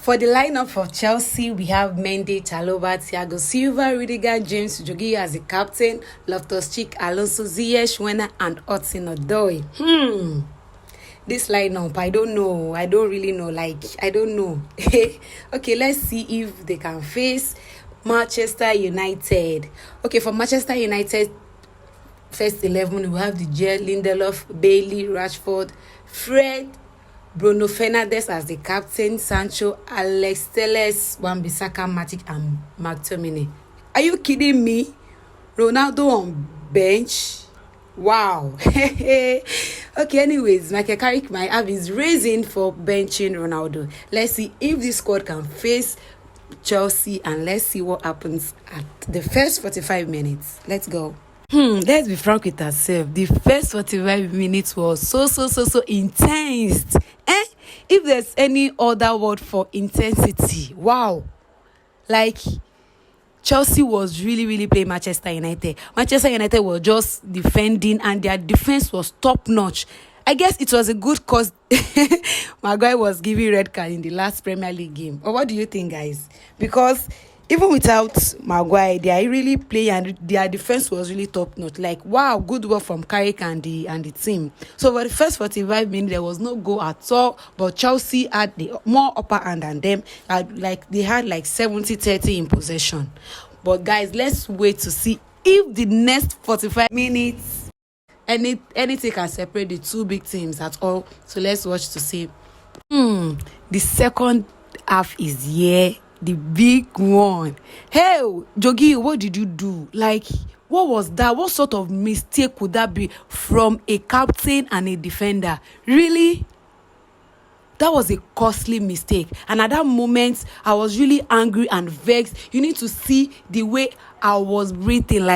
For the lineup for Chelsea, we have Mendy, Chalobah, Thiago Silva, Rudiger, James Jorgihno as the captain, Loftus-Cheek, Alonso, Ziyech, Werner, and Hudson-Odoi. This lineup, I don't know. I don't really know. I don't know. Okay, let's see if they can face Manchester United. Okay, for Manchester United, first 11, we have the Lindelof, Bailey, Rashford, Fred, Bruno Fernandes as the captain, Sancho, Alex Telles, Wan-Bissaka, Matic, and McTominay. Are you kidding me? Ronaldo on bench? Wow. Okay, anyways, Michael Carrick might have his reason for benching Ronaldo. Let's see if this squad can face Chelsea, and let's see what happens at the first 45 minutes. Let's go. Let's be frank with ourselves. The first 45 minutes was so intense. If there's any other word for intensity, wow. Like, Chelsea was really playing Manchester United. Manchester United was just defending, and their defense was top notch. I guess it was a good cause Maguire was giving red card in the last Premier League game. Or what do you think, guys? Because even without Maguire, they are really playing, and their defense was really top notch. Like, wow, good work from Carrick and the team. So for the first 45 minutes, there was no goal at all, but Chelsea had the more upper hand than them. They had 70-30 in possession. But guys, let's wait to see if the next 45 minutes anything can separate the two big teams at all. So let's watch to see. The second half is here. The big one. Hey, Jorgihno, what did you do? What was that? What sort of mistake could that be from a captain and a defender? Really? That was a costly mistake. And at that moment, I was really angry and vexed. You need to see the way I was breathing.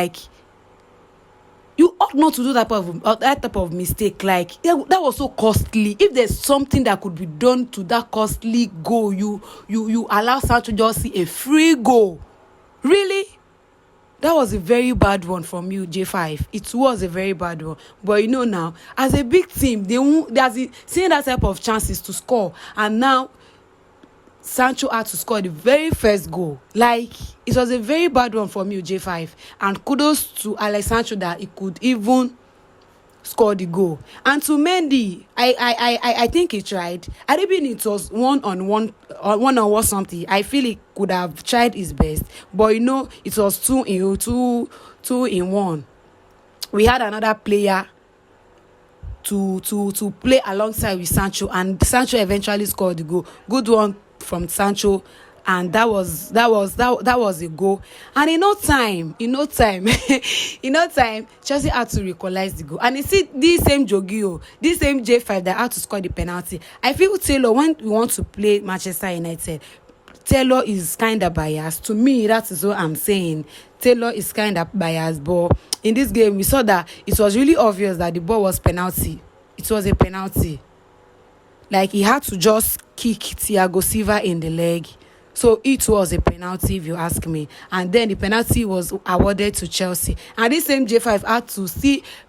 You ought not to do that type of mistake. That was so costly. If there's something that could be done to that costly goal, you allow Sancho just see a free goal. Really? That was a very bad one from you, J5. It was a very bad one. But now, as a big team, they're seeing that type of chances to score. And now, Sancho had to score the very first goal. It was a very bad one from you, J5. And kudos to Alex Sancho that he could even score the goal. And to Mendy, I think he tried. I don't mean it was one-on-one something. I feel he could have tried his best. But it was two in one. We had another player to play alongside with Sancho, and Sancho eventually scored the goal. Good one from Sancho, and that was a goal. And in no time Chelsea had to equalize the goal. And you see this same Jorgihno, this same J5 that had to score the penalty. I feel Taylor, when we want to play Manchester United, Taylor is kind of biased. To me, that is what I'm saying. Taylor is kind of biased, but in this game we saw that it was really obvious that the ball was penalty. It was a penalty. He had to just kick Thiago Silva in the leg. So it was a penalty, if you ask me. And then the penalty was awarded to Chelsea. And this same J5 had to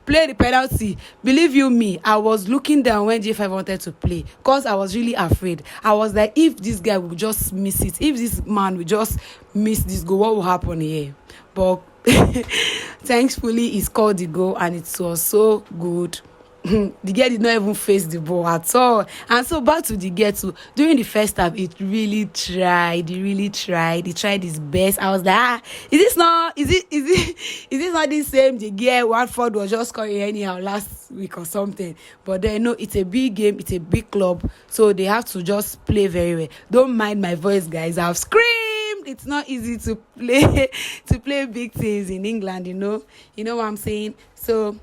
play the penalty. Believe you me, I was looking down when J5 wanted to play, because I was really afraid. I was like, if this guy will just miss it, if this man will just miss this goal, what will happen here? But thankfully, he scored the goal, and it was so good. The guy did not even face the ball at all. And so back to the guy too. During the first half, he really tried. He tried his best. I was like, is this not the same the guy Watford was just scoring anyhow last week or something? But then it's a big game, it's a big club, so they have to just play very well. Don't mind my voice, guys. I've screamed. It's not easy to play big things in England, you know what I'm saying? So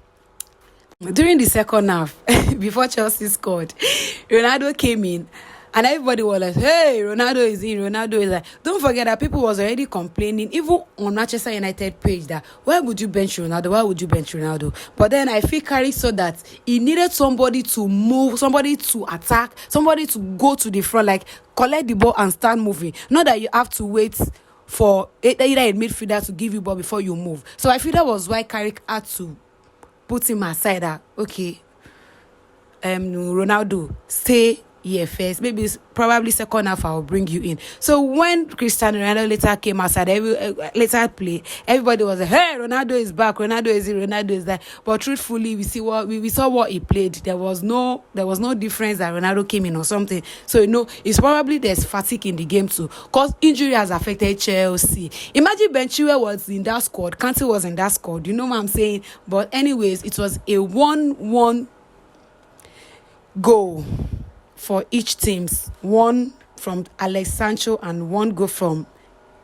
during the second half, before Chelsea scored, Ronaldo came in, and everybody was like, hey, Ronaldo is in, Ronaldo is like. Don't forget that people was already complaining, even on Manchester United page, that why would you bench Ronaldo? But then I feel Carrick saw that he needed somebody to move, somebody to attack, somebody to go to the front, collect the ball and start moving. Not that you have to wait for either a midfielder to give you ball before you move. So I feel that was why Carrick had to put him aside. That okay, Ronaldo, stay here first. Maybe it's probably second half I'll bring you in. So when Cristiano Ronaldo later came outside, later play, everybody was like, hey, Ronaldo is back, Ronaldo is here, Ronaldo is there. But truthfully, we saw what he played. There was no difference that Ronaldo came in or something. So it's probably there's fatigue in the game too, because injury has affected Chelsea. Imagine Ben Chilwell was in that squad, Kante was in that squad. You know what I'm saying? But anyways, it was a 1-1 goal for each teams. One from Alex Sancho and one goal from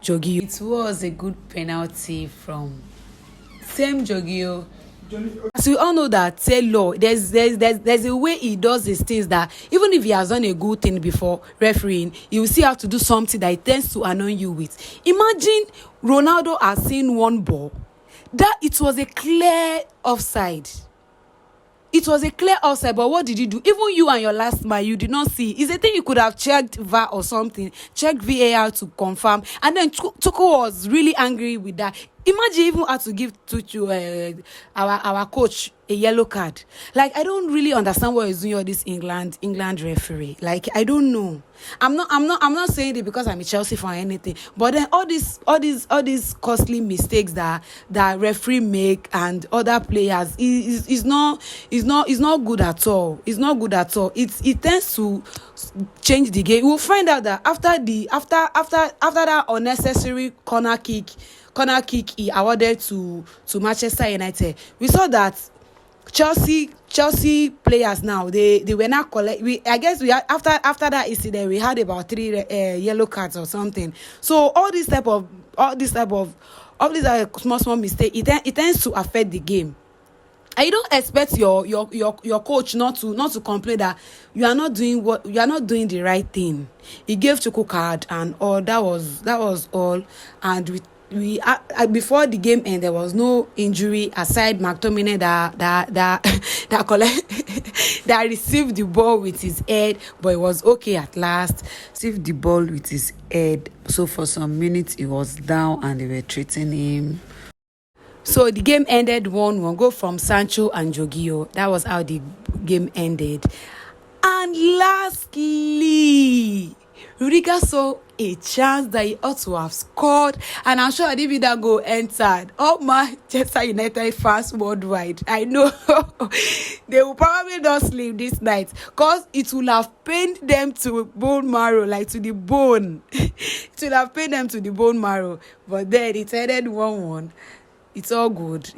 Jorgihno. It was a good penalty from same Jorgihno. As we all know that Taylor, there's a way he does his things that even if he has done a good thing before refereeing, he will still have to do something that he tends to annoy you with. Imagine Ronaldo has seen one ball that it was a clear offside. It was a clear offside, but what did you do? Even you and your last man, you did not see. It's a thing you could have checked VAR or something, checked VAR to confirm. And then Tuchel was really angry with that. Imagine even had to give our coach a yellow card. Like, I don't really understand what is doing all this England referee. Like, I don't know. I'm not saying it because I'm a Chelsea fan or anything. But then all these costly mistakes that referee make and other players is not good at all. It's not good at all. It tends to change the game. We'll find out that after that unnecessary corner kick he awarded to Manchester United, we saw that Chelsea players now they were not collect. I guess we had, after that incident we had about 3 yellow cards or something. So all this type of small mistake, it tends to affect the game. And you don't expect your coach not to complain that you are not doing the right thing. He gave Chuku card and all. That was all. And we before the game ended, there was no injury aside McTominay that received the ball with his head, but it was okay at last. Received the ball with his head. So for some minutes he was down and they were treating him. So the game ended 1-1, goal from Sancho and Jorgihno. That was how the game ended. And lastly, Rudiger saw a chance that he ought to have scored, and I'm sure if that goal entered, all Manchester United fans worldwide, I know they will probably not sleep this night, because it will have pained them to bone marrow, like to the bone. It will have pained them to the bone marrow. But then it ended 1-1. It's all good.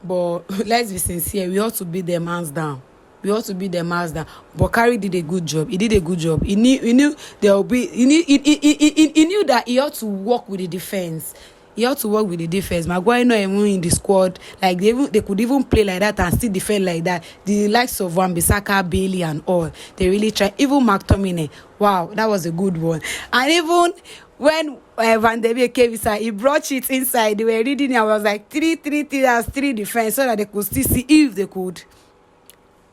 But let's be sincere, we ought to beat them hands down. But Carey did a good job. He did a good job. He knew there will be. He knew that he ought to work with the defense. Maguire not even in the squad. Like they could even play like that and still defend like that. The likes of Wan-Bissaka, Bailey, and all, they really tried. Even McTominay, wow, that was a good one. And even when Van de Beek came inside, he brought it inside. They were reading it. I was like 3-3-3. That's 3 defense, so that they could still see if they could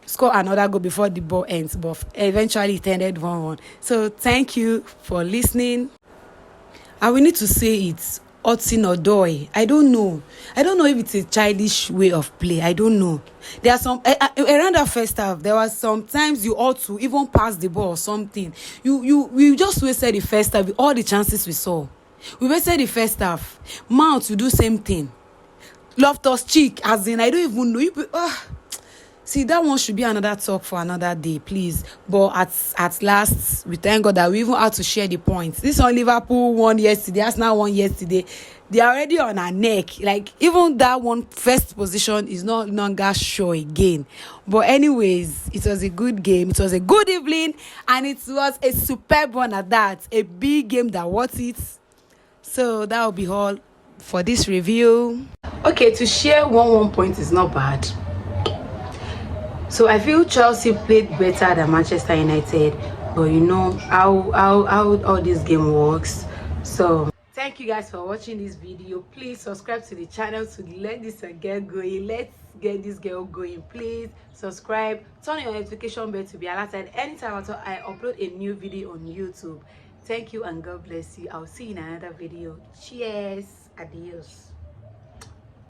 score another goal before the ball ends. But eventually it ended 1-1. So thank you for listening. And we need to say it, Hudson-Odoi. I don't know if it's a childish way of play. I don't know. There are some around that first half, there was sometimes you ought to even pass the ball or something. We just wasted the first half with all the chances we saw. We wasted the first half. Mount, you do same thing. Loftus-Cheek, as in, I don't even know. See, that one should be another talk for another day, please. But at last, we thank God that we even had to share the points. This one, Liverpool won yesterday, Arsenal won yesterday. They are already on our neck. Like, even that one first position is no longer sure again. But anyways, it was a good game. It was a good evening. And it was a superb one at that. A big game that worth it. So that will be all for this review. Okay, to share one point is not bad. So I feel Chelsea played better than Manchester United, but you know how all this game works. So thank you guys for watching this video. Please subscribe to the channel to let this get going. Let's get this girl going. Please subscribe, turn your notification bell to be alerted anytime I upload a new video on YouTube. Thank you and God bless you. I'll see you in another video. Cheers. Adios.